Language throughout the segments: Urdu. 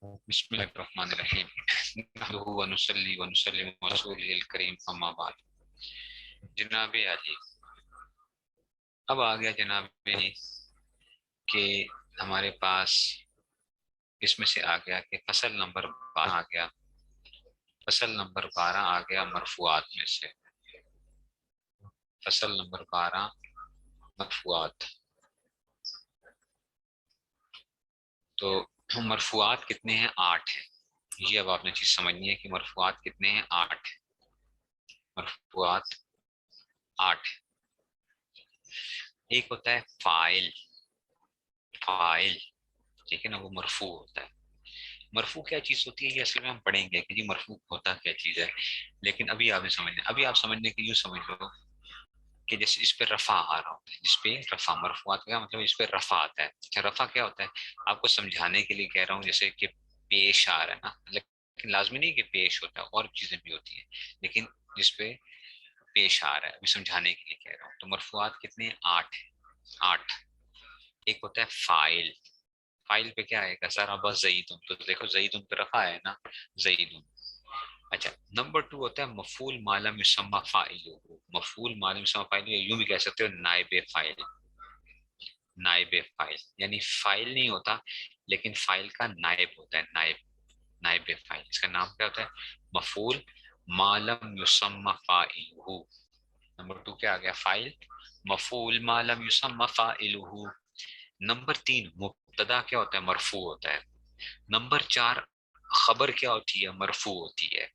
بسم اللہ الرحمن الرحیم نحمدہ ونصلی ونسلم علی رسولہ الکریم اما بعد. جناب علی، اب آ گیا جناب علی کہ ہمارے پاس اس میں سے آ گیا کہ فصل نمبر 12 آ گیا. فصل نمبر 12 آ گیا مرفوعات میں سے. فصل نمبر 12 مرفوعات. تو مرفوعات کتنے ہیں؟ 8 ہیں. یہ اب آپ نے چیز سمجھنی ہے کہ مرفوعات کتنے ہیں؟ 8. مرفوعات 8. ایک ہوتا ہے فائل. فائل ٹھیک ہے نا، وہ مرفوع ہوتا ہے. مرفوع کیا چیز ہوتی ہے یہ اصل میں ہم پڑھیں گے کہ جی مرفوع ہوتا کیا چیز ہے. لیکن ابھی آپ سمجھنے، ابھی آپ سمجھنے کے یوں سمجھ لو کہ جیسے اس پہ رفع آ رہا ہوتا ہے، جس پہ رفع، مرفوعات کا مطلب اس پہ رفع آتا ہے. اچھا رفع کیا ہوتا ہے آپ کو سمجھانے کے لیے کہہ رہا ہوں. جیسے کہ پیش آ رہا ہے نا، لیکن لازمی نہیں کہ پیش ہوتا ہے، اور چیزیں بھی ہوتی ہیں، لیکن جس پہ پیش آ رہا ہے ابھی سمجھانے کے لیے کہہ رہا ہوں. تو مرفوعات کتنے ہیں؟ 8 ہیں. 8. ایک ہوتا ہے فائل. فائل پہ کیا آئے گا؟ ضرب زیدن. تو دیکھو زیدن پہ رفع ہے نا، زیدن. اچھا نمبر 2 ہوتا ہے مفعول ما لم یسمى فاعلہ. مفعول ما لم یسمى فاعلہ، یوں بھی کہہ سکتے ہو نائب فاعل. نائب فاعل یعنی فاعل نہیں ہوتا لیکن فاعل کا نائب ہوتا ہے. نائب، نائب فاعل. اس کا نام کیا ہوتا ہے؟ مفعول ما لم یسمى فاعلہ. نمبر 2 کیا آ گیا؟ فاعل. مفعول ما لم یسمى فاعلہ. نمبر 3 مبتدا کیا ہوتا ہے؟ مرفوع ہوتا ہے. نمبر 4 خبر کیا ہوتی ہے؟ مرفوع ہوتی ہے.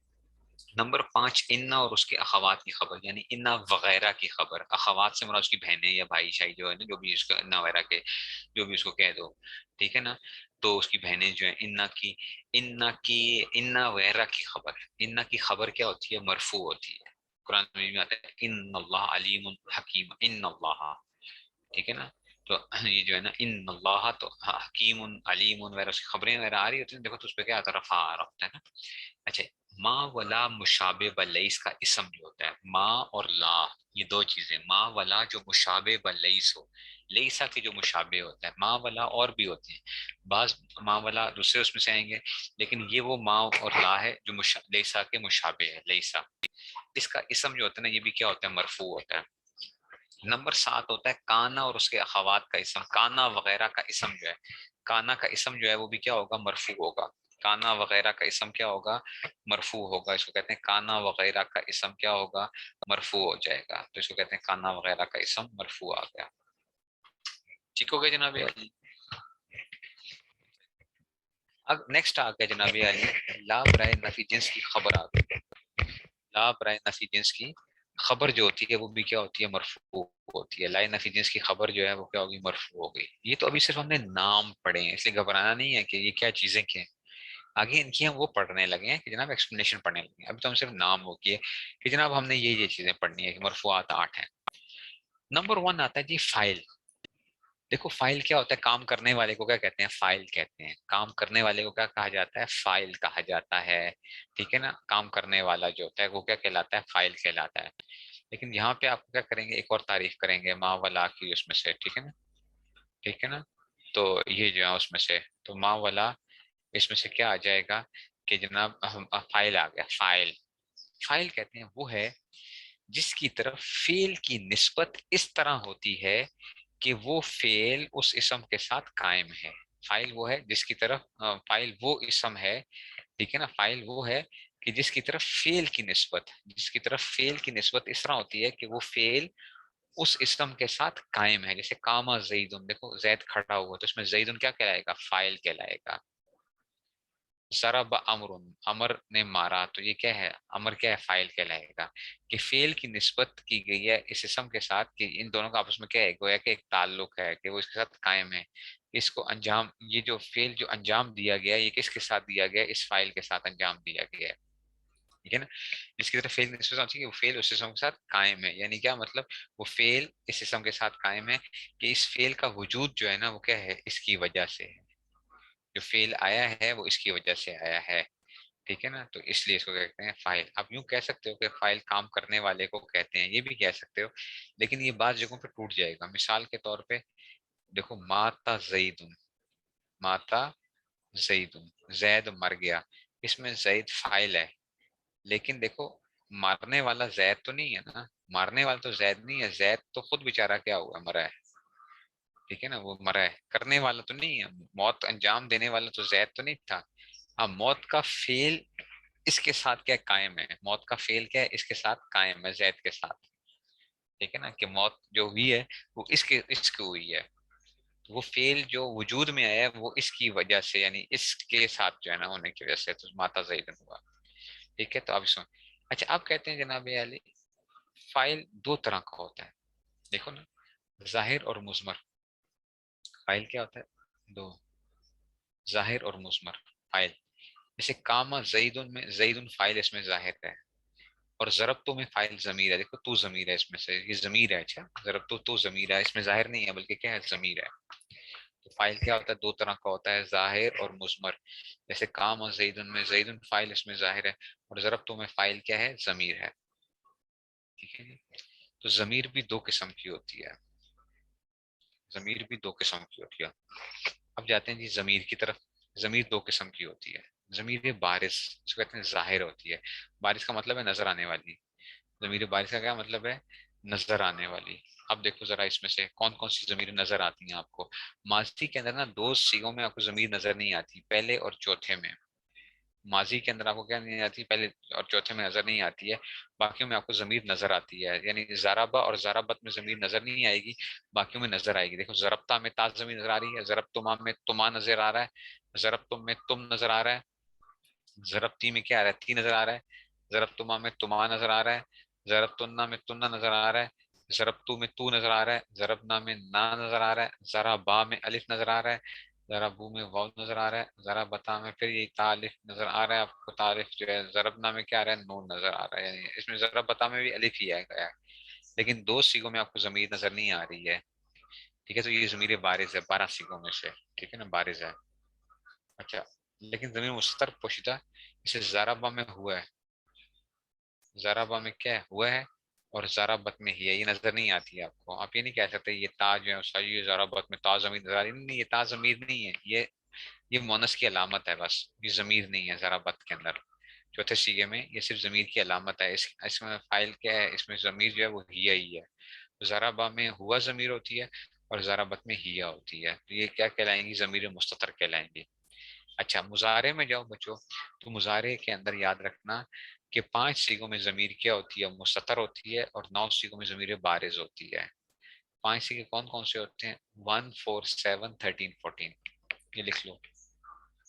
نمبر 5 انا اور اس کے اخوات کی خبر، یعنی انا وغیرہ کی خبر. اخوات سے مراد اس کی بہنیں یا بھائی شائی جو ہے نا، جو بھی اس کو انا وغیرہ کے، جو بھی اس کو کہہ دو ٹھیک ہے نا. تو اس کی بہنیں جو ہیں انا وغیرہ کی خبر. انا کی خبر کیا ہوتی ہے؟ مرفوع ہوتی ہے. قرآن میں آتا ہے ان اللہ علیم حکیم. ان اللہ ٹھیک ہے نا. تو یہ جو ہے نا ان اللہ، تو حکیم علیم وغیرہ اس کی خبریں وغیرہ آ رہی ہوتی ہیں. دیکھو تو اس پہ کیا آتا ہے؟ رفع آ رہا ہوتا ہے نا. اچھا ما ولا مشابہ بلیس کا اسم جو ہوتا ہے، ما اور لا یہ دو چیزیں. ما ولا جو مشابہ بلیس ہو، لیسا کے جو مشابہ ہوتا ہے. ما ولا اور بھی ہوتے ہیں، بعض ما ولا دوسرے اس میں سے آئیں گے، لیکن یہ وہ ما اور لا ہے جو لیسا کے مشابہ ہے. لیسا اس کا اسم جو ہوتا ہے نا، یہ بھی کیا ہوتا ہے؟ مرفوع ہوتا ہے. نمبر 7 ہوتا ہے کانا اور اس کے اخوات کا اسم. کانا وغیرہ کا اسم جو ہے، کانا کا اسم جو ہے وہ بھی کیا ہوگا؟ مرفوع ہوگا. کانا وغیرہ کا اسم کیا ہوگا؟ مرفوع ہوگا. اس کو کہتے ہیں کانا وغیرہ کا اسم کیا ہوگا؟ مرفوع ہو جائے گا. تو اس کو کہتے ہیں کانا وغیرہ کا اسم مرفوع آ گیا. ٹھیک ہو گیا جناب علی؟ اب نیکسٹ آ گیا جناب علی لا برائے نفی جنس کی خبر آ گئی. لا برائے نفی جنس کی خبر جو ہوتی ہے وہ بھی کیا ہوتی ہے؟ مرفوع ہوتی ہے. لا نفی جنس کی خبر جو ہے وہ کیا ہوگی؟ مرفوع ہو گئی. یہ تو ابھی صرف ہم نے نام پڑھے ہیں، اس لیے گھبرانا نہیں ہے کہ یہ کیا چیزیں کیا ہیں. آگے ان کی ہم وہ پڑھنے لگے ہیں کہ جناب ایکسپلینیشن پڑھنے لگے ہیں. ابھی تو ہم صرف نام ہو کی ہے کہ جناب ہم نے یہ چیزیں پڑھنی ہے کہ مرفوعات 8 ہیں. نمبر 1 آتا ہے جی فائل. دیکھو فائل کیا ہوتا ہے؟ کام کرنے والے کو کیا کہتے ہیں؟ فائل کہتے ہیں. کام کرنے والے کو کیا کہا جاتا ہے؟ فائل کہا جاتا ہے. ٹھیک ہے نا. کام کرنے والا جو ہوتا ہے وہ کیا کہلاتا ہے؟ فائل کہلاتا ہے. لیکن یہاں پہ آپ کیا کریں گے؟ ایک اور تعریف کریں گے ما ولا کی اس میں سے. ٹھیک ہے نا، ٹھیک ہے نا. تو یہ جو ہے اس میں سے، تو ما ولا اس میں سے کیا آ جائے گا کہ جناب فائل آ گیا. فائل، فائل کہتے ہیں وہ ہے جس کی طرف فعل کی نسبت اس طرح ہوتی ہے کہ وہ فعل اس اسم کے ساتھ قائم ہے. فائل وہ ہے جس کی طرف فائل وہ اسم ہے ٹھیک ہے نا. فائل وہ ہے کہ جس کی طرف فعل کی نسبت، جس کی طرف فعل کی نسبت اس طرح ہوتی ہے کہ وہ فعل اس اسم کے ساتھ قائم ہے. جیسے کاما زیدن، دیکھو زید کھڑا ہوا تو اس میں زیدن کیا کہلائے گا؟ فائل کہلائے گا. ضرب امر، امر نے مارا، تو یہ کیا ہے؟ امر کیا ہے؟ فائل کہلائے گا. کہ فعل کی نسبت کی گئی ہے اس اسم کے ساتھ کہ ان دونوں کا آپس میں کیا ہے؟ گویا کہ ایک تعلق ہے کہ وہ اس کے ساتھ قائم ہے. اس کو انجام، یہ جو فعل جو انجام دیا گیا یہ کس کے ساتھ دیا گیا؟ اس فائل کے ساتھ انجام دیا گیا ہے. ٹھیک ہے نا. جس کی طرف فعل کی نسبت ہوتی ہے وہ فعل اس اسم کے ساتھ قائم ہے. یعنی کیا مطلب؟ وہ فعل اس اسم کے ساتھ قائم ہے کہ اس فعل کا وجود جو ہے نا وہ کیا ہے؟ اس کی وجہ سے ہے. جو فعل آیا ہے وہ اس کی وجہ سے آیا ہے. ٹھیک ہے نا. تو اس لیے اس کو کہتے ہیں فائل. آپ یوں کہہ سکتے ہو کہ فائل کام کرنے والے کو کہتے ہیں، یہ بھی کہہ سکتے ہو، لیکن یہ بعض جگہوں پہ ٹوٹ جائے گا. مثال کے طور پہ دیکھو ماتا زیدن، ماتا زیدن زید مر گیا، اس میں زید فائل ہے، لیکن دیکھو مارنے والا زید تو نہیں ہے نا، مارنے والا تو زید نہیں ہے، زید تو خود بیچارہ کیا ہوا مرا ہے، ٹھیک ہے نا، وہ مرا ہے، کرنے والا تو نہیں ہے، موت انجام دینے والا تو زید تو نہیں تھا. ہاں موت کا فیل اس کے ساتھ کیا قائم ہے، موت کا فیل کیا ہے اس کے ساتھ قائم ہے، زید کے ساتھ، ٹھیک ہے نا، کہ موت جو ہوئی ہے وہ اس کی ہوئی ہے، وہ فیل جو وجود میں آیا ہے وہ اس کی وجہ سے، یعنی اس کے ساتھ جو ہے نا ہونے کی وجہ سے، تو ماتا زیدن ہوا. ٹھیک ہے، تو اب سن. اچھا آپ کہتے ہیں جناب علی فائل دو طرح کا ہوتا ہے، دیکھو نا، ظاہر اور مضمر. فائل کیا ہوتا ہے؟ دو، ظاہر اور مضمر فائل. جیسے کاما زیدن میں زیدن فائل اس میں ظاہر ہے، اور ضرب تو میں فائل ضمیر ہے، دیکھو تو ضمیر ہے اس میں سے، یہ ضمیر ہے. اچھا ضرب تو ضمیر ہے، اس میں ظاہر نہیں ہے بلکہ کیا ہے، ضمیر ہے. تو فائل کیا ہوتا ہے؟ دو طرح کا ہوتا ہے، ظاہر اور مضمر. جیسے کام اور زیدن میں زیدن فائل اس میں ظاہر ہے، اور ضرب تو میں فائل کیا ہے، ضمیر ہے. ٹھیک ہے جی. تو ضمیر بھی دو قسم کی ہوتی ہے، ضمیر بھی دو قسم کی ہوتی ہے. اب جاتے ہیں جی ضمیر کی طرف. ضمیر دو قسم کی ہوتی ہے. ضمیر بارز اس کو کہتے ہیں ظاہر ہوتی ہے، بارز کا مطلب ہے نظر آنے والی. ضمیر بارز کا کیا مطلب ہے؟ نظر آنے والی. اب دیکھو ذرا اس میں سے کون کون سی ضمیر نظر آتی ہیں آپ کو. ماضی کے اندر نا دو سیغوں میں آپ کو ضمیر نظر نہیں آتی، پہلے اور چوتھے میں. ماضی کے اندر آپ کو کیا نہیں آتی؟ پہلے اور چوتھے میں نظر نہیں آتی ہے، باقیوں میں آپ کو ضمیر نظر آتی ہے. یعنی زارابا اور زارابت میں ضمیر نظر نہیں آئے گی، باقیوں میں نظر آئے گی. دیکھو ضربتا میں تا ضمیر نظر آ رہی ہے، ضربتما میں تما نظر آ رہا ہے، ضربتم میں تم نظر آ رہا ہے، ضربتی میں کیا آ رہا ہے؟ تی نظر آ رہا ہے، ضربتما میں تما نظر آ رہا ہے، ضربتنا میں تنا نظر آ رہا ہے، ضربتو میں تو نظر آ رہا ہے، ضربنا میں نا نظر آ رہا ہے، ذرا با میں الف نظر آ رہا ہے، ذرا بو میں واو نظر آ رہا ہے، ذرا بتا میں پھر یہ تالف نظر آ رہا ہے آپ کو. تالف جو ہے ضربنا میں کیا آ رہا ہے؟ نون نظر آ رہا ہے. یعنی اس میں ضرب بتا میں بھی الف ہی ہے گیا ہے، لیکن دو سیغوں میں آپ کو ضمیر نظر نہیں آ رہی ہے. ٹھیک ہے، تو یہ ضمیر بارز ہے 12 سیغوں میں سے، ٹھیک ہے نا، بارز ہے. اچھا لیکن ضمیر مستتر پوشیدہ اسے ضربہ میں ہوا ہے، ضربہ میں کیا ہوا ہے، اور ضربت میں ہی ہے، یہ نظر نہیں آتی ہے آپ کو. آپ یہ نہیں کہہ سکتے یہ تا جو ہے صحیح ضربت میں تا ضمیر نظر آ رہی نہیں، یہ تا ضمیر نہیں ہے، یہ مونس کی علامت ہے بس، یہ ضمیر نہیں ہے ضربت کے اندر. چوتھے سیغے میں یہ صرف ضمیر کی علامت ہے. اس میں فائل کیا ہے؟ اس میں ضمیر جو ہے وہ ہی ہے. ضربہ میں ہوا ضمیر ہوتی ہے، اور ضربت میں ہیا ہوتی ہے، تو یہ کیا کہلائیں گی؟ ضمیر مستتر کہلائیں گی. اچھا مضارع میں جاؤ بچوں، تو مضارع کے اندر یاد رکھنا کہ 5 سیغوں میں ضمیر کیا ہوتی ہے؟ مستتر ہوتی ہے، اور 9 سیغوں میں ضمیر بارز ہوتی ہے. 5 سیغے کون کون سے ہوتے ہیں؟ 1 4 7 13 14. یہ لکھ لو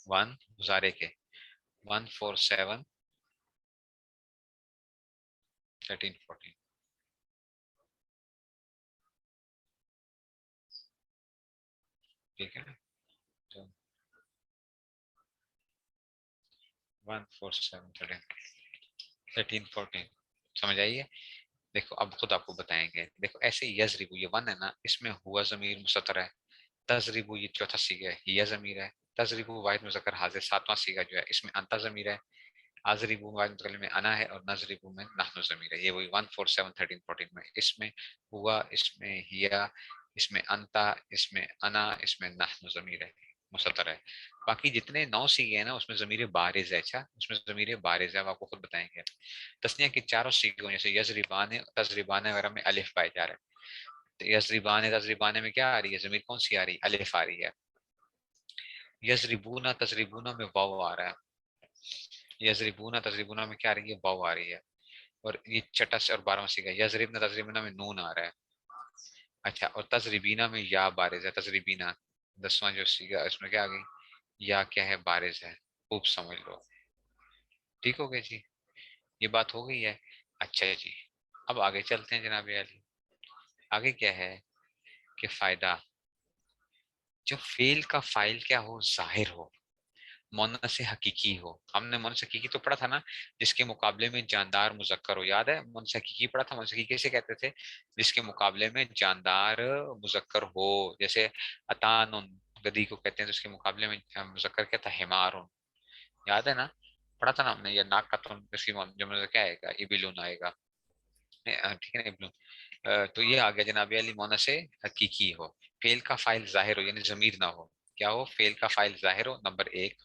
1 مضارع کے 1 4 7 13 14. ٹھیک ہے نا، تو 1 4 7 13 14 سمجھ آئیے. دیکھو اب خود آپ کو بتائیں گے. دیکھو ایسے یزربو یہ 1 ہے نا، اس میں ہوا ضمیر مستتر ہے. تضربو یہ چوتھا سیغہ ہے، یہ ضمیر ہے. تضربو واحد مذکر حاضر 7واں سیغہ جو ہے، اس میں انتا ضمیر ہے. اضربو واحد متکلم میں انا ہے، اور نضربو میں نحن ضمیر ہے. یہ وہی 1 4 7 13 14 میں اس میں ہوا، اس میں ہیا، اس میں انتا، اس میں انا، اس میں نحن ضمیر ہے، مستتر ہے. باقی جتنے 9 سیغے ہیں نا اس میں ضمیر بارز ہے. اچھا اس میں ضمیر بارز ہے، آپ کو خود بتائیں گے. تسنیہ کی چاروں سیغوں جیسے یضربان، تضربان وغیرہ میں الف پائے جا رہے ہیں. تو یضربان تضربان میں کیا آ رہی ہے؟ ضمیر کون سی آ رہی ہے؟ الف آ رہی ہے. یضربون تضربون میں واو آ رہا ہے. یضربون تضربون میں کیا آ رہی ہے؟ واو آ رہی ہے. اور یہ چھٹا سے اور 12واں سیغہ یضربن تضربن میں نون آ رہا ہے. اچھا اور تضربینہ میں یا بارز ہے. تضربینہ 10واں جو سیغہ اس میں کیا آ گئی؟ یا کیا ہے؟ بارز ہے. خوب سمجھ لو. ٹھیک ہو گیا جی، یہ بات ہو گئی ہے. اچھا جی اب آگے چلتے ہیں جناب علی. آگے کیا ہے کہ فائدہ، جب فعل کا فائل کیا ہو؟ ظاہر ہو، مونس حقیقی ہو. ہم نے مونس حقیقی تو پڑھا تھا نا، جس کے مقابلے میں جاندار مذکر ہو. یاد ہے مونس حقیقی پڑھا تھا؟ مونس حقیقی سے کہتے تھے جس کے مقابلے میں جاندار مذکر ہو. جیسے اتان گدی کو کہتے ہیں، تو اس کے مقابلے میں مذکر کیا تھا؟ حمار. یاد ہے نا، پڑھا تھا نا ہم نے. یا ناک کا تن، اس کی جمع کیا آئے گا؟ ابلون آئے گا. ٹھیک ہے نا، ابلون. تو یہ آ گیا جناب علی مونس حقیقی ہو. فعل کا فائل ظاہر ہو، یعنی ضمیر نہ ہو. کیا ہو؟ فعل کا فائل ظاہر ہو، نمبر 1.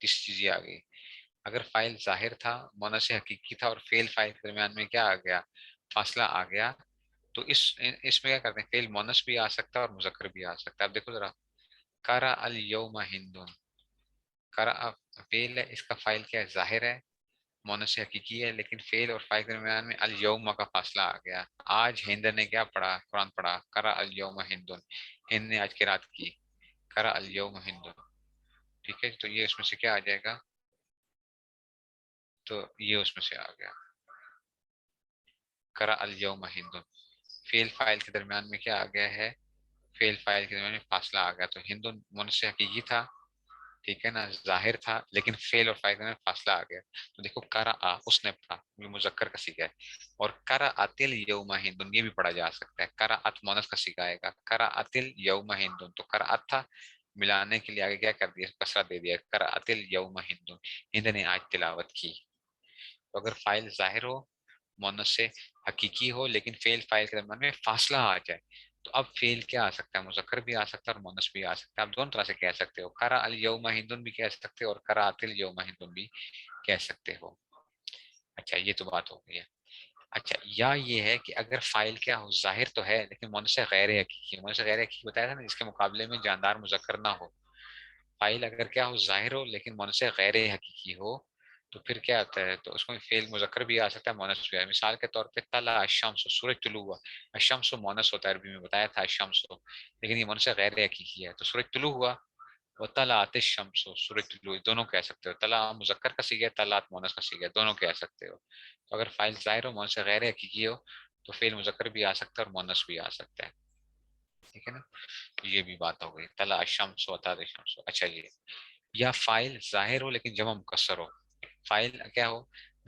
تیسری چیز یہ آ گئی. اگر فائل ظاہر تھا، مونس حقیقی تھا، اور فعل فاعل کے درمیان میں کیا آ گیا؟ فاصلہ آ گیا. تو اس میں کیا کرتے ہیں؟ فعل مونس بھی آ سکتا ہے اور مذکر بھی آ سکتا ہے. اب دیکھو ذرا، کرا الیوم ہندن. کرا فعل ہے، اس کا فائل کیا ہے؟ ظاہر ہے، مونس حقیقی ہے، لیکن فعل اور فاعل کے درمیان میں الیوم کا فاصلہ آ گیا. آج ہند نے کیا پڑھا؟ قرآن پڑھا. کرا الیوم ہندن، ہند نے آج قرات کی. کرا الیوم ہندن. ٹھیک ہے، تو یہ اس میں سے کیا آ جائے گا؟ تو یہ اس میں سے آ گیا کرا الیوم ہندن. فعل فاعل کے درمیان میں کیا آ گیا ہے؟ فعل فاعل کے درمیان میں فاصلہ آ گیا. تو ہندن منص حقیقی تھا، ٹھیک ہے نا، ظاہر تھا، لیکن فعل اور فاعل میں فاصلہ آ گیا. تو دیکھو کرا اس نے پڑھا، یہ مذکر کا صیغہ ہے. اور کرا اتل یوم ہندن یہ بھی پڑھا جا سکتا ہے. کرا ات مونس کا صیغہ آئے گا. کرا اتل یوم ہندن، تو کرا ات تھا، ملانے کے لیے آگے کیا کر دیا؟ کسرہ دے دیا. کرا اتل یوم ہندن، ہند نے آج تلاوت کی. تو اگر فائل ظاہر ہو، مونس سے حقیقی ہو، لیکن فعل فاعل کے درمیان میں فاصلہ آ جائے، تو اب فعل کیا آ سکتا ہے؟ مذکر بھی آ سکتا ہے اور مونس بھی آ سکتا ہے. آپ دونوں طرح سے کہہ سکتے ہو. کرا الیوم ہندن بھی کہہ سکتے ہو اور کرا الیوم ہندن بھی کہہ سکتے ہو. اچھا یہ تو بات ہو گئی ہے. اچھا یا یہ ہے کہ اگر فائل کیا ہو؟ ظاہر تو ہے لیکن مونس غیر حقیقی. مونس غیر حقیقی بتایا تھا نا، جس کے مقابلے میں جاندار مذکر نہ ہو. فائل اگر کیا ہو؟ ظاہر ہو، لیکن مونس غیر حقیقی ہو، تو پھر کیا آتا ہے؟ تو اس میں فعل مذکر بھی آ سکتا ہے، مونس بھی آ. مثال کے طور پہ طلع الشمس، سورج طلوع ہوا. الشمس مونس ہوتا ہے، عربی میں بتایا تھا الشمس، لیکن یہ مونس غیر حقیقی ہے. تو سورج طلوع ہوا، وطلعت الشمس، سورج طلوع، دونوں کہہ سکتے ہو. طلع مذکر کا صیغہ ہے، طلعت مونس کا صیغہ ہے، دونوں کہہ سکتے ہو. تو اگر فائل ظاہر ہو، مونس غیر حقیقی ہو، تو فعل مذکر بھی آ سکتا ہے اور مونس بھی آ سکتا ہے. ٹھیک ہے نا، یہ بھی بات ہو گئی. طلع الشمس وطلعت الشمس. اچھا یہ یا فائل ظاہر ہو لیکن جمع مکسر ہو. فائل کیا ہو؟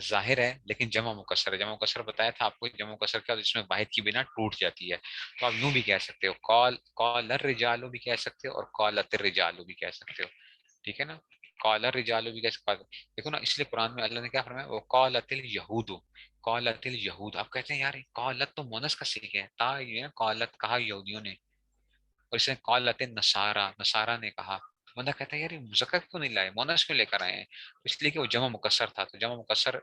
ظاہر ہے لیکن جمع مکسر ہے. جمع مکسر بتایا تھا آپ کو. جمع مکسر کیا؟ جس میں واحد کی بنا ٹوٹ جاتی ہے. تو آپ یوں بھی کہہ سکتے ہو، قال الرجال بھی کہہ سکتے ہو اور قالت الرجال بھی کہہ سکتے ہو. ٹھیک ہے نا، قال الرجال بھی کہہ سکتے ہو. دیکھو نا، اس لیے قرآن میں اللہ نے کیا فرمایا؟ وہ قالت الیہود. قالت الیہود. آپ کہتے ہیں یار قالت تو مونس کا صیغہ ہے، تا یہ قالت کہا یہودیوں نے، اور اس نے قالت نصارا، نصارا نے کہا. بندہ کہتا ہے یار یہ مذکر کیوں نہیں لائے، مونس کیوں لے کر آئے ہیں؟ اس لیے کہ وہ جمع مکسر تھا. تو جمع مکسر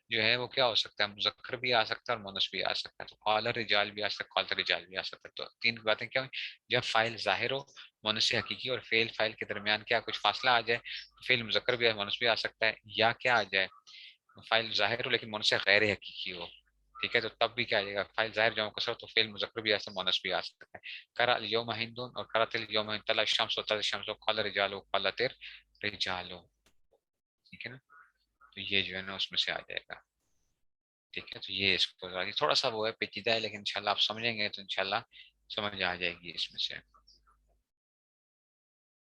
جو ہے وہ کیا ہو سکتا ہے؟ مذکر بھی آ سکتا ہے اور مونس بھی آ سکتا ہے. تو قال الرجال بھی آ سکتا ہے، قالت الرجال بھی آ سکتا ہے. تو تین باتیں کیا ہوئی؟ جب فائل ظاہر ہو، مونس حقیقی، اور فعل فائل کے درمیان کیا کچھ فاصلہ آ جائے، تو فعل مذکر بھی مونس بھی آ سکتا ہے. یا کیا آ جائے؟ فائل ظاہر ہو لیکن مونس غیر حقیقی ہو. ٹھیک ہے، تو تب بھی کیا آ جائے گا؟ فائل ظاہر جمع مکسر تو فعل مذکر بھی آ سکتا ہے، مونس بھی آ سکتا ہے. کرا الیوم ہندون اور کرات الیوم طلع الشمس وطلعت الشمس وقال الرجال وقالت الرجال. ٹھیک ہے نا، تو یہ جو ہے نا اس میں سے آ جائے گا. ٹھیک ہے، تو یہ اس کو تھوڑا سا وہ ہے، پیچیدہ ہے، لیکن انشاءاللہ آپ سمجھیں گے تو انشاءاللہ سمجھ آ جائے گی اس میں سے.